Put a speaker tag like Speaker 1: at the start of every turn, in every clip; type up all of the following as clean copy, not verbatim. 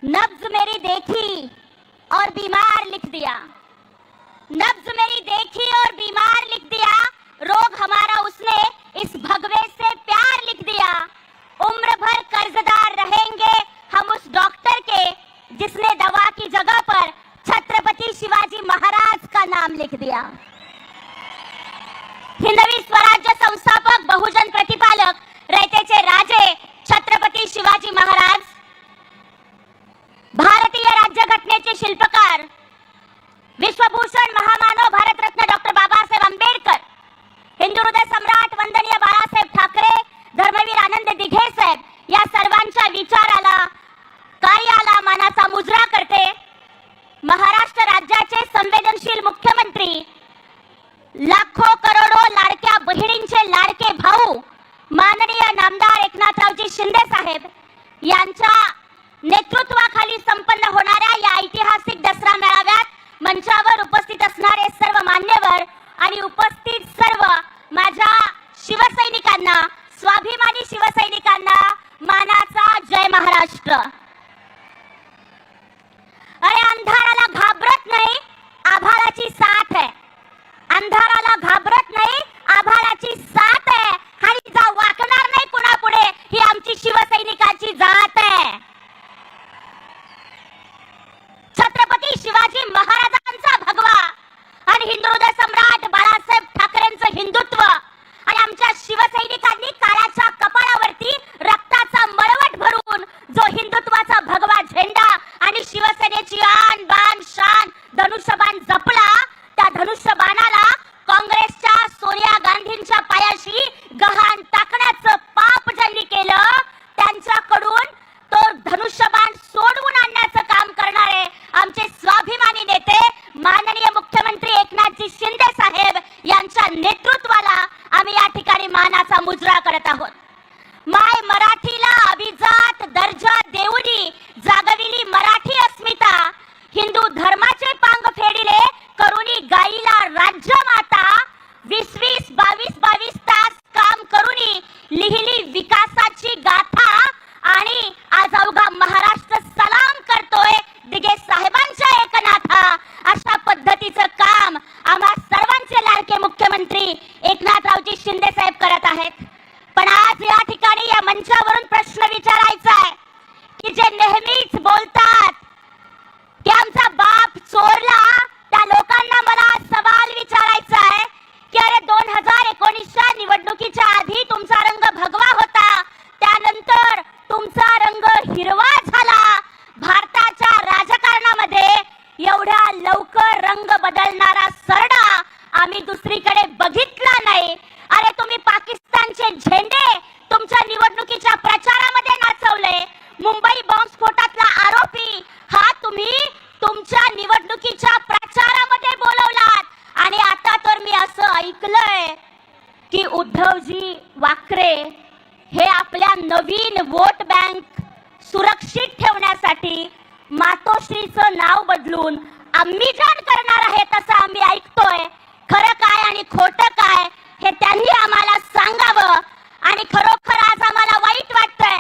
Speaker 1: नब्ज मेरी देखी और बीमार लिख दिया, नब्ज मेरी देखी और बीमार लिख दिया, रोग हमारा उसने इस भगवे से प्यार लिख दिया। उम्र भर कर्जदार रहेंगे हम उस डॉक्टर के जिसने दवा की जगह पर छत्रपति शिवाजी महाराज का नाम लिख दिया। हिंदवी स्वराज्य संस्थापक, बहुजन प्रतिपालक, रयतेचे राजे छत्रपती शिवाजी महाराज, भारतीय राज्यघटनेचे शिल्पकार, विश्वभूषण महामानव भारतरत्न डॉक्टर बाबासाहेब आंबेडकर, हिंदू हृदय सम्राट वंदनीय बाळासाहेब ठाकरे, धर्मवीर आनंद दिघे साहेब या सर्वांच्या विचाराला, कार्याला मानाचा मुजरा करते महाराष्ट्र राज्याचे संवेदनशील मुख्यमंत्री, लाखो करोडो लाडक्या बहिणींचे लाडके भाऊ माननीय नामदार एकनाथरावजी शिंदे साहेब यांच्या नेतृत्वाखाली संपन्न होणाऱ्या या ऐतिहासिक दसरा मेळाव्यात मंचावर उपस्थित असणारे सर्व मान्यवर आणि उपस्थित सर्व माझ्या शिवसैनिकांना, स्वाभिमानी शिवसैनिकांना मानाचा जय महाराष्ट्र। अरे अंधाराला घाबरत नाही, आभाळाची साथ आहे। अंधाराला घाबरत नाही, आभाळाची साथ आहे आणि जा वाकणार नाही कुणापुढे, ही आमची शिवसैनिकाची जात आहे। छत्रपती शिवाजी महाराजांचा भगवा आणि हिंदू हृदय सम्राट बाळासाहेब ठाकरेंचं हिंदुत्व आणि आमच्या शिवसैनिकांनी काळाच्या कपाळावरती रक्ताचा मळवट भरून जो हिंदुत्वाचा भगवा झेंडा आणि शिवसेनेची आन बान शान धनुष्यबाण जपला, त्या धनुष्यबाणाला काँग्रेसच्या सोनिया गांधींच्या पायाशी गहाण टाकण्याचं पाप ज्यांनी केलं, त्यांच्याकडून तो धनुष्यबाण सोडवून आणण्याचं काम करणारे आमचे स्वाभिमानी नेते माननीय मुख्यमंत्री एकनाथजी शिंदे साहेब यांच्या नेतृत्वाला आम्ही या ठिकाणी मानाचा मुजरा करत आहोत। माय मराठीला अभिजात दर्जा देऊनी जागविली मराठी अस्मिता, हिंदू धर्माचे पांग फेडिले करुणी गाईला राज्य माता, 20-20, 22-22 तास काम करुणी लिहिली विकासाची गाथा आणि आज अवघा महाराष्ट्र सलाम करतोय दिघे साहेबांच्या एकनाथा। अशा पद्धतीचं काम आम्हा सर्वांचे लाडके मुख्यमंत्री एकनाथरावजी शिंदे साहेब करत आहेत। पण आज या ठिकाणी या मंचावरून प्रश्न विचारायचा आहे की जे नेहमीच बोलतात की आमचा बाप चोरला, त्या लोकांना मला सवाल विचारायचा आहे की अरे 2019च्या निवडणुकीच्या आधी तुमचा रंग भगवा होता, त्यानंतर तुमचा रंग हिरवा झाला। भारताच्या राजकारणामध्ये एवढ्या लवकर रंग बदलणारा सरडा आम्ही दुसरीकडे बघितला नाही। अरे तुम्ही पाकिस्तानचे झेंडे तुमच्या निवडणुकीच्या प्रचारामध्ये नाचवले, मुंबई बॉम्बस्फोटातला आरोपी हा तुम्ही तुमच्या निवडणुकीच्या प्रचारामध्ये बोलवलात आणि आता तर मी असं ऐकलंय की उद्धवजी वाकरे हे आपल्या नवीन वोट बँक सुरक्षित ठेवण्यासाठी मातोश्रीचं नाव बदलून अम्मीजान करणार आहेत असं आम्ही ऐकतोय। खरं काय आणि खोटं काय हे त्यांनी आम्हाला सांगावं। आणि खरोखर आज आम्हाला वाईट वाटतंय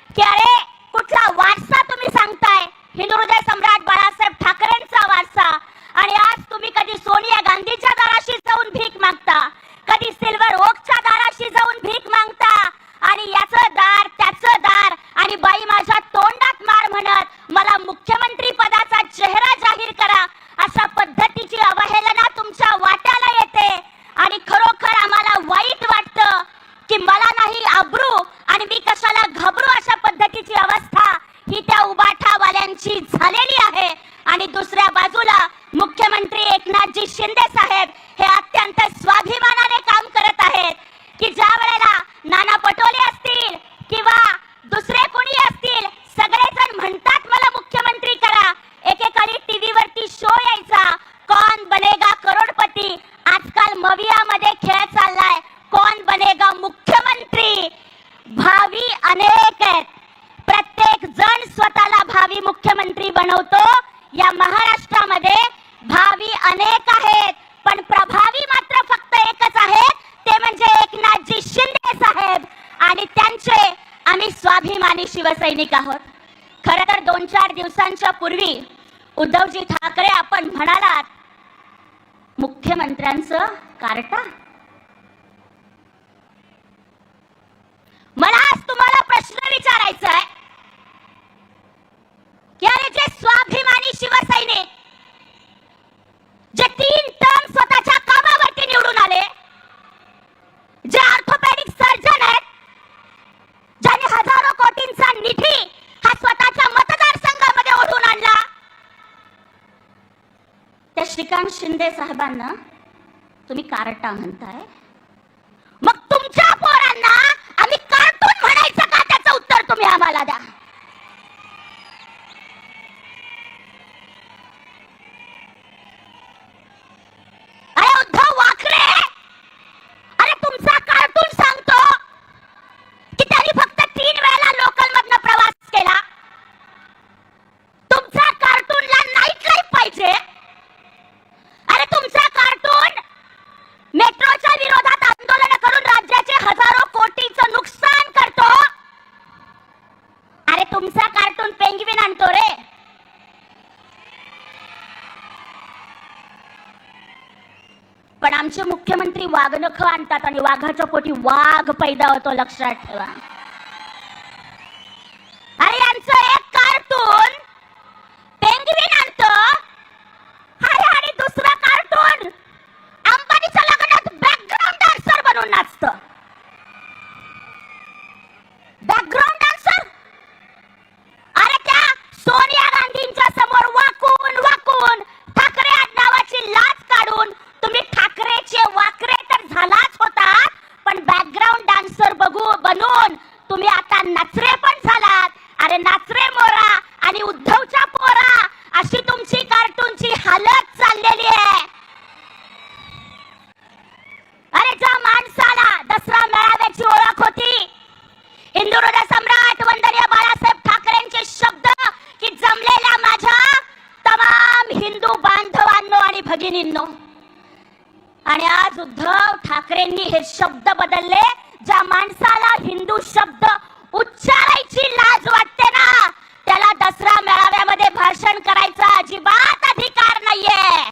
Speaker 1: की अरे कुठला वारसा तुम्ही सांगताय, हिंदू हृदय सम्राट बाळासाहेब ठाकरेंचा वारसा, आणि आज तुम्ही कधी सोनिया गांधीच्या दाराशी जाऊन भीक मागता, कधी सिल्वर ओकच्या दाराशी जाऊन भीक मागता आणि याचं दार त्याचं दार आणि बाई माझ्या तोंडात मार म्हणत मला मुख्यमंत्री पदाचा चेहरा जाहीर करा, अशा पद्धतीची अवहेलना तुमच्या वाट्याला येते। आणि खरोखर आम्हाला वाईट वाटतं की मला नाही आबरू आणि मी कशाला घाबरू, अशा पद्धतीची अवस्था ही त्या उबाठावाल्यांची झालेली आहे। आणि दुसऱ्या बाजूला मुख्यमंत्री एकनाथजी शिंदे साहेब हे अत्यंत स्वाभिमानाने काम करत आहेत की ज्या वेळेला नाना पटोले असतील किंवा दुसरे कोणी असतील, सगळेजण म्हणतात मला मुख्यमंत्री करा। एकेकाळी टीव्ही वरती शो यायचा कौन बनेगा करोडपती, आजकाल मवियामध्ये खेळ चाललाय कौन बनेगा मुख्यमंत्री। भावी अनेक आहेत, प्रत्येक जण स्वतःला भावी मुख्यमंत्री बनवतो। या महाराष्ट्रामध्ये भावी अनेक आहेत पण प्रभावी मात्र फक्त एकच आहेत, ते म्हणजे एकनाथजी शिंदे साहेब आणि त्यांचे आम्ही स्वाभिमानी शिवसैनिक आहोत। खरं तर 2-4 दिवसांच्या पूर्वी उद्धवजी ठाकरे आपण म्हणालात मुख्यमंत्र्यांचं कार्टा. मला आज तुम्हाला प्रश्न विचारायचा आहे की अरे जे स्वाभिमानी शिवसैनिक जे 3 टर्म स्वतःच्या कामावरती निवडून आले, जे ऑर्थोपेडिक सर्जन आहेत, ज्यांनी हजारो कोटींचा निधी हा स्वतःच्या मतदारसंघामध्ये ओढून आणला, त्या श्रीकांत शिंदे साहेबांना तुम्ही कार्टा म्हणताय. मग तुमच्या पोरांना आम्ही कार्टून म्हणायचं का? त्याचं उत्तर तुम्ही आम्हाला द्या. अरे उद्धव वाकरे, अरे तुमचा कार्टून सांगतो की त्यांनी फक्त 3 वेळा लोकल मधनं प्रवास केला. तुमचा कार्टूनला नाईट लाईफ पाहिजे. अरे तुमचा कार्टून मेट्रोच्या विरोधात आंदोलन करून राज्याचे हजारो कोटीचं नुकसान करतो. अरे तुमचा कार्टून पेंग्विन आणतो रे. पण आमचे मुख्यमंत्री वाघनखं आणतात आणि वाघाच्या पोटी वाघ पैदा होतो, लक्षात ठेवा. अरे यांचं एक कार्टून पेंग्विन आणतं, अरे आणि दुसरं कार्टून अंबानीच्या लग्नात बॅकग्राऊंड डान्सर बनवून नाचतं. बॅकग्राऊंड डान्सर, अरे त्या सोनिया गांधींच्या समोर वाकून वाकून ठाकरे आडनावाची लाज काढून तुम्ही ठाकरेचे वाकरे तर झालाच होता, पण बॅकग्राऊंड डान्सर बनून तुम्ही आता नाचरे पण झालात. अरे नाचरे मोरा आणि उद्धवच्या पोरा, अशी तुमची कार्टूनची हालत चाललेली आहे. अरे ज्या माणसाला दसरा मेळाव्याची ओळख होती, हिंदुहृदय सम्राट वंदनीय बाळासाहेब ठाकरेंचे शब्द की जमलेल्या माझ्या तमाम हिंदू बांधवांनो आणि भगिनींनो, आणि आज उद्धव ठाकरेंनी हे शब्द बदलले. ज्या माणसाला हिंदू शब्द उच्चारायची लाज वाटते ना, त्याला दसरा मेळाव्यामध्ये भाषण करायचा अजिबात अधिकार नाहीये.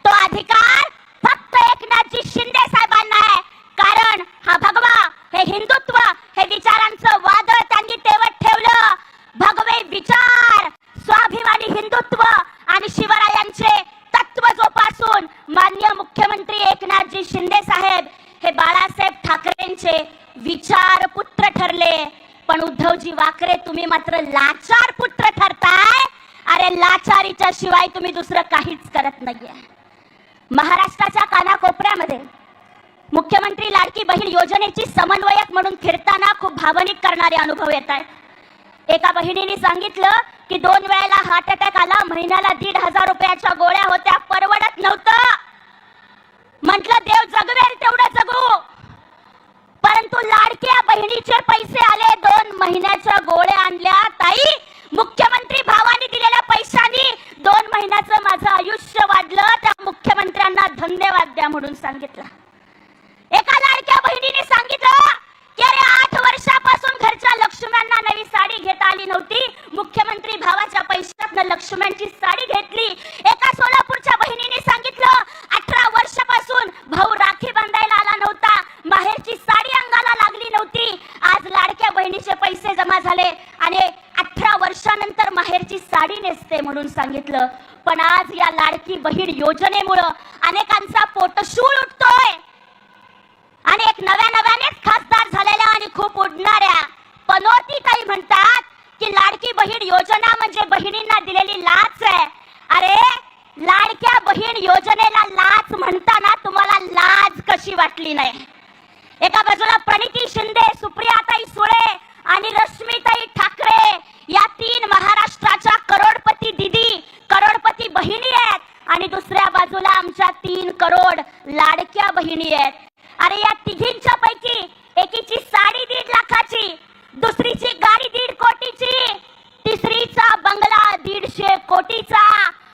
Speaker 1: तो अधिकार फक्त एकनाथजी शिंदे साहेबांना आहे. कारण हा भगवा, हे हिंदुत्व, हे विचारांचं वादळ त्यांनी तेवत ठेवलं. भगवे विचार, स्वाभिमानी हिंदुत्व आणि शिवरायांचे तत्व जोपासून माननीय मुख्यमंत्री एकनाथजी शिंदे साहेब हे बाळासाहेब ठाकरेंचे विचार पुत्र ठरले. पण उद्धवजी वाकरे, तुम्ही मात्र लाचार पुत्र ठरताय. अरे लाचारीच्या शिवाय तुम्ही दुसरं काहीच करत नाहीये. महाराष्ट्राच्या कानाकोपऱ्यामध्ये मुख्यमंत्री लाडकी बहीण योजनेची समन्वयक म्हणून फिरताना खूप भावनिक करणारे अनुभव येत आहेत. एका बहिणीने सांगितलं की 2 वेळेला हार्ट अटॅक आला, महिन्याला 1,500 रुपयाच्या गोळ्या होत्या, परवडत नव्हतं. म्हटलं देव जगवेल तेवढं जगू, परंतु लाडक्या बहिणीचे पैसे आले, 2 महिन्याच्या गोळ्या आणल्या. ताई, मुख्यमंत्री भावानी दिलेल्या पैशांनी 2 महिन्याचं माझं आयुष्य वाढलं. त्या मुख्यमंत्र्यांना धन्यवाद द्या म्हणून सांगितलं. एका लाडक्या बहिणीने सांगितलं की अरे 8 वर्षापासून घरच्या लक्ष्म्यांना नवी साडी घेता आली नव्हती, मुख्यमंत्री भावाच्या पैशातनं लक्ष्म्यांची साडी घेतली. एका सोलापूरच्या बहिणीने सांगितलं 18 वर्षापासून भाऊ राखी बांधायला आला नव्हता, माहेरची साडी अंगाला लागली नव्हती. आज लाडक्या बहिणीचे पैसे जमा झाले आणि 18 वर्षानंतर माहेरची साडी नेसते म्हणून सांगितलं. पण आज या लाडकी बहीण योजनेमुळे अनेकांचा पोटशूळ उठतोय आणि एक नव्यानेच खासदार झालेल्या आणि खूप उडणाऱ्या पनोती ताई म्हणतात की लाडकी बहीण योजना म्हणजे बहिणींना दिलेली लाच आहे. अरे लाडक्या बहीण योजनेला लाच म्हणताना तुम्हाला लाज कशी वाटली नाही? एका बाजूला प्रणिती शिंदे, सुप्रियाताई सुळे आणि रश्मीताई ठाकरे या 3 महाराष्ट्राच्या करोडपती दीदी, करोडपती बहिणी आहेत, आणि दुसऱ्या बाजूला आमच्या 3 करोड लाडक्या बहिणी आहेत. अरे या तिघींच्या पैकी एकीची साडी 1.5 लाखाची, दुसरीची गाडी 1.5 कोटीची, तिसरीचा बंगला 150 कोटीचा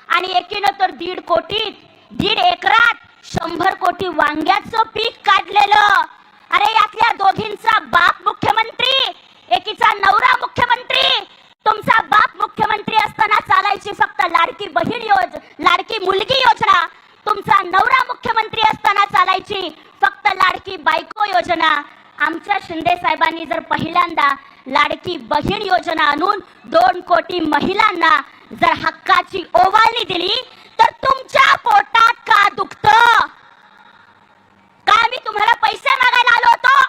Speaker 1: आणि एकीनं तर 1.5 कोटीत 1.5 एकरात 100 कोटी वांग्याचं पीक काढलेलं. अरे यातल्या दोघींचा बाप मुख्यमंत्री, एकीचा नवरा मुख्यमंत्री. तुमचा बाप मुख्यमंत्री असताना चालायची फक्त लाडकी बहीण लाडकी मुलगी योजना, तुमचा नवरा मुख्यमंत्री असताना चालायची फक्त लाडकी बायको योजना. आमच्या शिंदे साहेबांनी जर पहिल्यांदा लाडकी बहीण योजना आणून 2 कोटी महिलांना जर हक्काची ओवाळणी दिली तर तुमच्या पोटात का दुखतं? का मी तुम्हाला पैसे मागायला आलो होतो?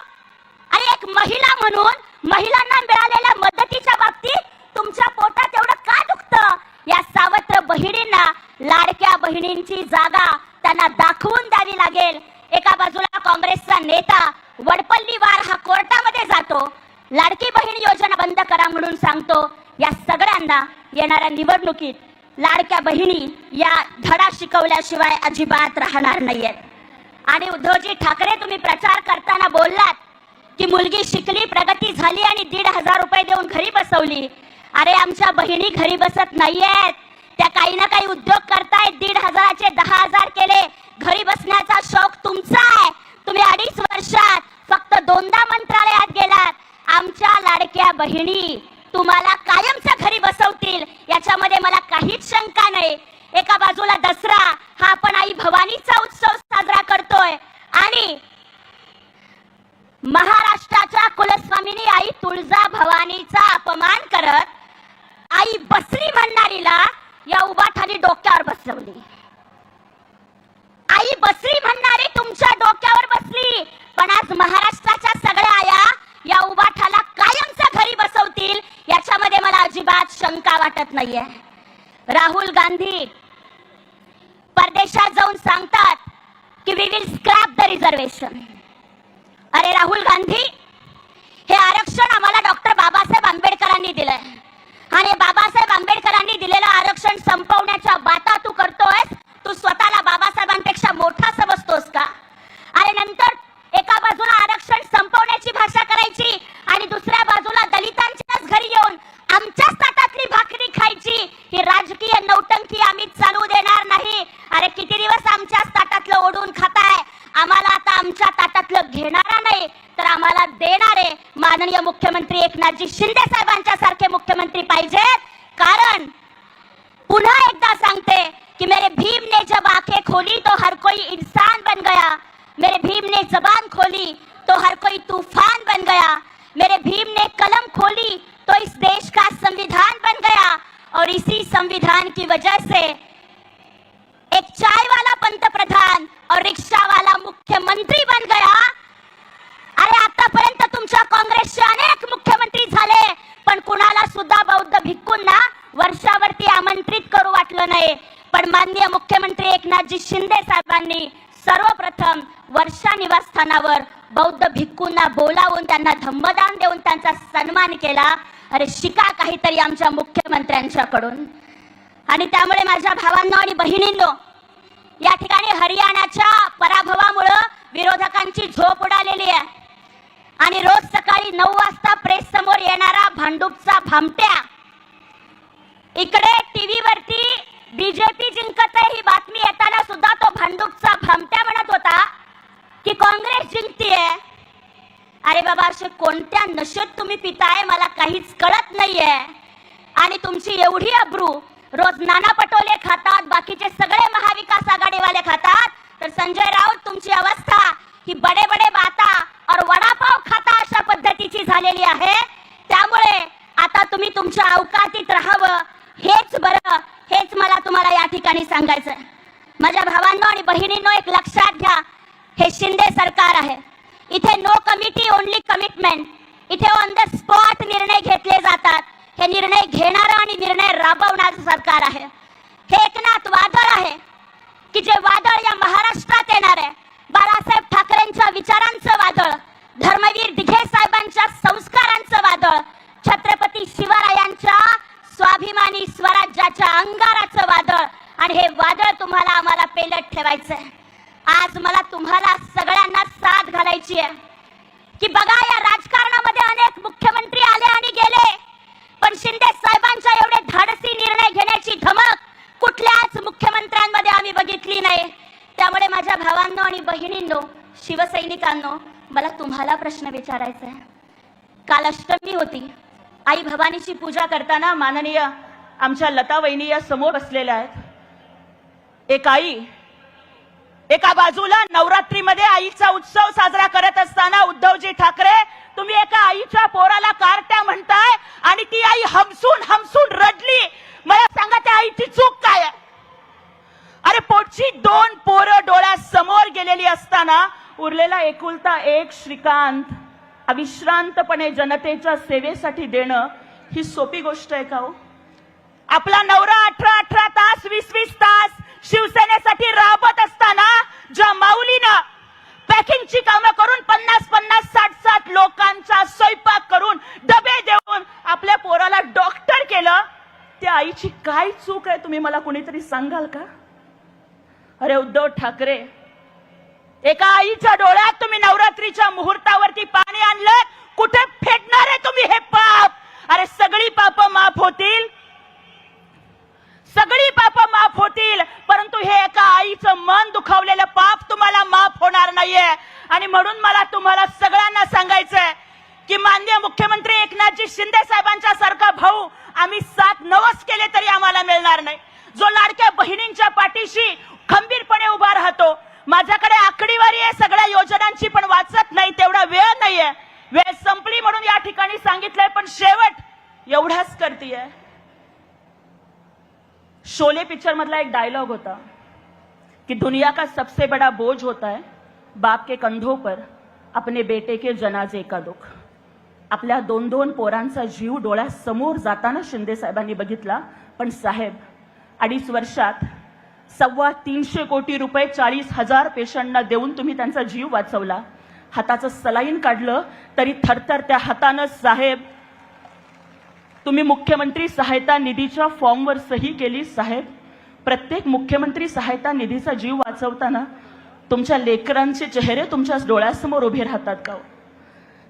Speaker 1: आणि एक महिला म्हणून महिलांना मिळालेल्या मदतीच्या बाबतीत तुमच्या पोटात एवढं का दुखतं? या सावत्र बहिणींना लाडक्या बहिणींची जागा त्यांना दाखवून द्यावी लागेल. एका बाजूला काँग्रेसचा नेता वडपल्लीवार हा कोर्टामध्ये जातो, लाडकी बहीण योजना बंद करा म्हणून सांगतो. या सगळ्यांना येणाऱ्या निवडणुकीत लाडक्या बहिणी या धडा शिकवल्याशिवाय अजिबात राहणार नाहीयेत. आणि उद्धवजी ठाकरे, तुम्ही प्रचार करताना बोललात की मुलगी शिकली, प्रगती झाली आणि 1,500 रुपये देऊन घरी बसवली. अरे आमच्या बहिणी घरी बसत नाहीयेत, त्या काही ना काही उद्योग करतायत. 1,500चे 10,000 केले. घरी बसण्याचा शौक तुमचा आहे. तुम्ही 2.5 वर्षात फक्त 2दा मंत्रालयात गेलात. आमच्या लाडक्या बहिणी तुम्हाला कायमच्या घरी बसवतील याच्यामध्ये मला काहीच शंका नाही. एका बाजूला दसरा हा आपण आई भवानीचा उत्सव साजरा करतोय आणि महाराष्ट्राच्या कुलस्वामिनी आई तुळजा भवानीचा अपमान करत आई बसली म्हणणारीला या उभाठाली डोक्यावर बसवली. आई बसली म्हणणारी तुमच्या डोक्यावर बसली, पण आज महाराष्ट्राच्या सगळ्या आया या उभाठाला कायमच्या घरी बसवतील याच्यामध्ये मला अजिबात शंका वाटत नाहीये. राहुल गांधी परदेशात जाऊन सांगतात की we will scrap the reservation. अरे राहुल गांधी, हे आरक्षण आम्हाला डॉक्टर बाबासाहेब आंबेडकरांनी दिलंय आणि बाबासाहेब आंबेडकरांनी दिलेलं आरक्षण संपवण्याच्या बाता तू करतोयस. तू स्वतःला बाबासाहेबांपेक्षा मोठा समजतोस का? आणि नंतर एका बाजूला आरक्षण संपवण्याची भाषा करायची आणि दुसऱ्या बाजूला दलितांच्याच घरी येऊन आमच्याच ताटातली भाकरी खायची. ही राजकीय नौटंकी आम्ही चालू देणार नाही. अरे किती दिवस आमच्याच ताटातलं ओढून खाताय? आम्हाला आता आमच्या ताटातलं घेणारा नाही तर आम्हाला देणारे माननीय मुख्यमंत्री एकनाथजी शिंदे साहेबांच्या सारखे मुख्यमंत्री पाहिजेत. कारण पुन्हा एकदा सांगते कि मेरे भीम ने जब आंखें खोली तो हर कोई इंसान बन गया. मेरे भीम ने जबान खोली तो हर कोई तूफान बन गया. मेरे भीम ने कलम खोली तो इस देश का संविधान बन गया. और इसी संविधान की वजह से एक चाय वाला पंतप्रधान और रिक्शा वाला मुख्यमंत्री बन गया. अरे आतापर्यंत तुमच्या काँग्रेसचे अनेक मुख्यमंत्री झाले, पण कुणाला सुद्धा बौद्ध भिक्खूंना वर्षावरती आमंत्रित करू वाटलं नाही. पण माननीय मुख्यमंत्री एकनाथजी शिंदे साहेबांनी सर्वप्रथम वर्षा निवासस्थानावर बौद्ध भिक्खूंना बोलावून त्यांना धम्मदान देऊन त्यांचा सन्मान केला. अरे शिका काहीतरी आमच्या मुख्यमंत्र्यांच्याकडून. आणि त्यामुळे माझ्या भावांनो आणि बहिणींनो, या ठिकाणी हरियाणाच्या पराभवामुळे विरोधकांची झोप उडालेली आहे आणि रोज सकाळी 9 वाजता प्रेस समोर येणारा भांडूपचा भामट्या इकडे टीव्ही वरती बीजेपी जिंकत आहे ही बातमी येताना सुद्धा तो भांडूपचा भामट्या म्हणत होता की काँग्रेस जिंकतीये. अरे बाबा, असे कोणत्या नशेत तुम्ही पिताय मला काहीच कळत नाहीये. आणि तुमची एवढी अब्रू, रोज नाना पटोले खातात, बाकीचे सगळे महाविकास आघाडीवाले खातात, तर संजय राऊत तुमची अवस्था ही बडे बडे बाता और वडापाव खाता अशा पद्धतीची झालेली आहे. त्यामुळे आता तुम्ही तुमच्या अवकातीत राहावं हेच बरं. हेच मला तुम्हाला या ठिकाणी सांगायचं आहे. माझ्या भावांनो आणि बहिणींनो, एक लक्षात घ्या, हे शिंदे सरकार आहे. इथे नो कमिटी ओनली कमिटमेंट. इथे ऑन द स्पॉट निर्णय घेतले जातात. हे निर्णय घेणारं आणि निर्णय राबवणारं सरकार आहे. हे एकनाथ वादळ आहे की जे वादळ या महाराष्ट्रात येणार आहे. बाळासाहेब ठाकरेंच्या विचारांचं वादळ, धर्मवीर दिघे साहेबांच्या संस्कारांचं वादळ, छत्रपती शिवरायांच्या स्वाभिमानी स्वराज्याच्या अंगाराचं वादळ. आणि हे वादळ तुम्हाला आम्हाला पेलत ठेवायचंय. आज मला तुम्हाला सगळ्यांना साथ घालायची आहे की बघा, या राजकारणामध्ये अनेक मुख्यमंत्री आले आणि गेले, पण शिंदे साहेबांच्या एवढे धाडसी निर्णय घेण्याची धमक कुठल्याच मुख्यमंत्र्यांमध्ये आम्ही बघितली नाही. त्यामुळे माझ्या भावांनो आणि बहिणींनो, शिवसैनिकांनो, मला तुम्हाला प्रश्न विचारायचा आहे. काल अष्टमी होती,
Speaker 2: आई भवानीची पूजा करताना माननीय आमच्या लता वहिनी या समोर बसलेल्या आहेत। एक आई एका बाजूला नवरात्रीमध्ये आईचा उत्सव साजरा करत असताना उद्धवजी ठाकरे तुम्ही एका आईच्या पोराला कारट्या म्हणताय आणि ती आई हमसून हमसून रडली। मला सांगा त्या आईची चूक काय आहे? अरे पोटची 2 पोरं डोळ्यासमोर गेलेली असताना उरलेला एकुलता एक श्रीकांत अविश्रांतपणे जनतेच्या सेवेसाठी देणं ही सोपी गोष्ट आहे का हो? आपला नवरा 18 तास 20 तास शिवसेनेसाठी राबत असताना ज्या माऊलीनं पॅकिंगची कामं करून 50 60 लोकांचा स्वयंपाक करून डबे देऊन आपल्या पोराला डॉक्टर केलं, त्या आईची काय चूक आहे तुम्ही मला कुणीतरी सांगाल का? अरे उद्धव ठाकरे, एका आईच्या डोळ्यात तुम्ही नवरात्रीच्या मुहूर्तावरती पाणी आणलं, कुठे फेडणार आहे तुम्ही हे पाप? अरे सगळी पाप माफ होतील, सगळी पाप माफ होतील, परंतु हे एका आईचं मन दुखावलेलं पाप तुम्हाला माफ होणार नाहीये। आणि म्हणून मला तुम्हाला सगळ्यांना सांगायचंय की माननीय मुख्यमंत्री एकनाथजी शिंदे साहेबांच्या सारखा भाऊ आम्ही 7 नवस केले तरी आम्हाला मिळणार नाही, जो लाडक्या बहिणींच्या पाठीशी खंबीरपणे उभा राहतो। माझ्याकडे आकडेवारी आहे सगळ्या योजनांची, पण वाचत नाही तेवढा वेळ नाहीये, वेळ संपली म्हणून या ठिकाणी सांगितलंय, पण शेवट एवढाच करतीये। शोले पिक्चर मधला एक डायलॉग होता कि दुनिया का सबसे बड़ा बोझ होता है बाप के कंधों पर अपने बेटे के जनाजे का दुख। आपल्या 2 पोरांचा जीव डोळ्यासमोर जाताना शिंदे साहेबांनी बघितला, पण साहेब 2.5 वर्षात 350 कोटी रुपये 40,000 पेशंटना देऊन तुम्ही त्यांचा जीव वाचवला। हाताचं सलाईन काढलं तरी थरथर त्या हातानं साहेब तुम्ही मुख्यमंत्री सहायता निधीच्या फॉर्मवर सही केली। साहेब, प्रत्येक मुख्यमंत्री सहायता निधीचा जीव वाचवताना तुमच्या लेकरांचे चेहरे तुमच्या डोळ्यासमोर उभे राहतात का?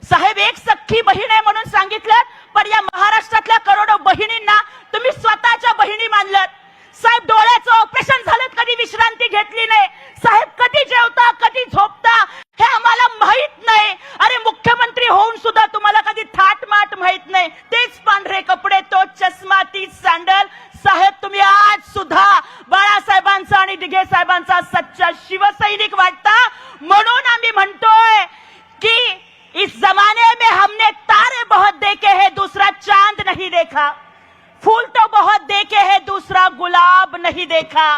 Speaker 2: साहेब, एक सख्खी बहीण आहे म्हणून सांगितलं, पण या महाराष्ट्रातल्या करोडो बहिणींना तुम्ही स्वतःच्या बहिणी मानलात। साहेब, डोळ्याचं ऑपरेशन झालं कधी विश्रांती घेतली नाही। साहेब, कधी जेवता कधी झोपता हे आम्हाला माहित नाही। अरे मुख्यमंत्री होऊन सुद्धा तुम्हाला कधी थाटमाट माहित नाही, तेच पांढरे कपडे, तो चष्मा, तीच सॅन्डल। साहेब, तुम्ही आज सुद्धा बाळासाहेबांचा आणि दिघे साहेबांचा सच्चा शिवसैनिक वाटता, म्हणून आम्ही म्हणतोय की इस जमाने में हमने तारे बहुत देखे हैं, दूसरा चांद नहीं देखा, फूल तो बहुत देखे हैं, दूसरा गुलाब नहीं देखा।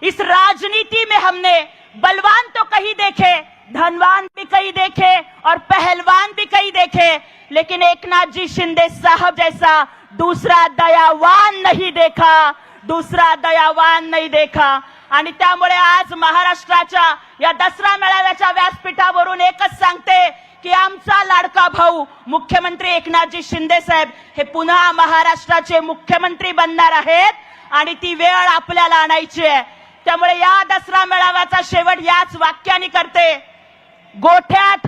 Speaker 2: इस राजनीति में हमने बलवान तो कहीं देखे, धनवान भी कहीं देखे और पहलवान भी कहीं देखे, लेकिन एकनाथ जी शिंदे साहब जैसा दूसरा दयावान नहीं देखा, दूसरा दयावान नहीं देखा। आणि त्यामुळे आज महाराष्ट्राच्या या दसरा मेळाव्याच्या व्यासपीठावरून एकच सांगते की आमचा लाडका भाऊ मुख्यमंत्री एकनाथजी शिंदे साहेब हे पुन्हा महाराष्ट्राचे मुख्यमंत्री बनणार आहेत आणि ती वेळ आपल्याला आणायची आहे। त्यामुळे या दसरा मेळाव्याचा शेवट याच वाक्याने करते, गोठ्यात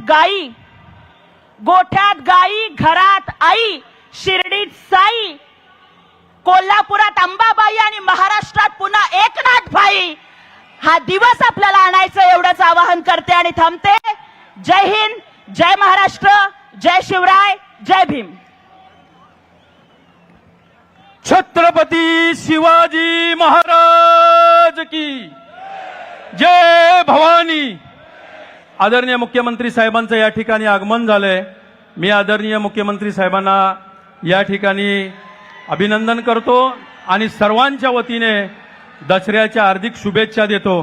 Speaker 2: गाई घरात आई, शिर्डीत साई, कोल्हापुरात अंबाबाई आणि महाराष्ट्रात पुन्हा एकनाथ भाई। हा दिवस आपल्याला आणायचं एवढंच आवाहन करते आणि थांबते। जय हिंद, जय महाराष्ट्र, जय शिवराय, जय भीम।
Speaker 3: छत्रपती शिवाजी महाराज की जय भवानी। आदरणीय मुख्यमंत्री साहेबांचं या ठिकाणी आगमन झालंय। मी आदरणीय मुख्यमंत्री साहेबांना या ठिकाणी अभिनंदन करतो आणि सर्वांच्या वतीने दसऱ्याच्या हार्दिक शुभेच्छा देतो।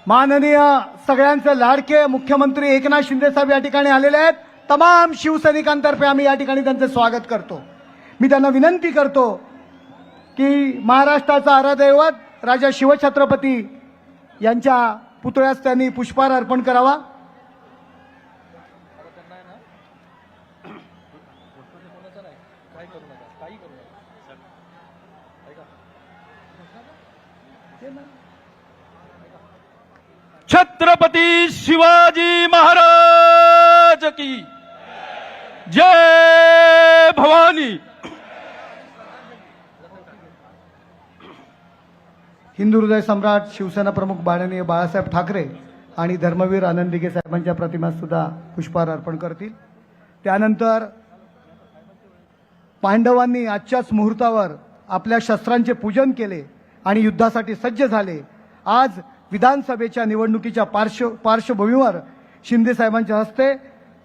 Speaker 4: माननीय सगळ्यांचे लाडके मुख्यमंत्री एकनाथ शिंदे साहेब या ठिकाणी आलेले आहेत। तमाम शिवसैनिकांतर्फे आम्ही या ठिकाणी त्यांचे स्वागत करतो। मी त्यांना विनंती करतो की महाराष्ट्राचा आराध्यदैवत राजा शिवछत्रपती यांच्या पुतळ्यास त्यांनी पुष्पहार अर्पण करावा।
Speaker 3: छत्रपती शिवाजी महाराज की जय भवानी।
Speaker 4: हिंदू हृदय सम्राट शिवसेना प्रमुख माननीय बाळासाहेब ठाकरे आणि धर्मवीर आनंद दिघे साहेबांच्या प्रतिमास सुद्धा पुष्पहार अर्पण करतील. त्यानंतर पांडवांनी आजच्याच मुहूर्तावर आपल्या शस्त्रांचे पूजन केले आणि युद्धासाठी सज्ज झाले. आज विधानसभेच्या निवडणुकीच्या पार्श्वभूमीवर शिंदे साहेबांच्या हस्ते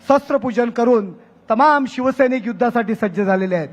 Speaker 4: शस्त्रपूजन करून तमाम शिवसैनिक युद्धासाठी सज्ज झालेले आहेत.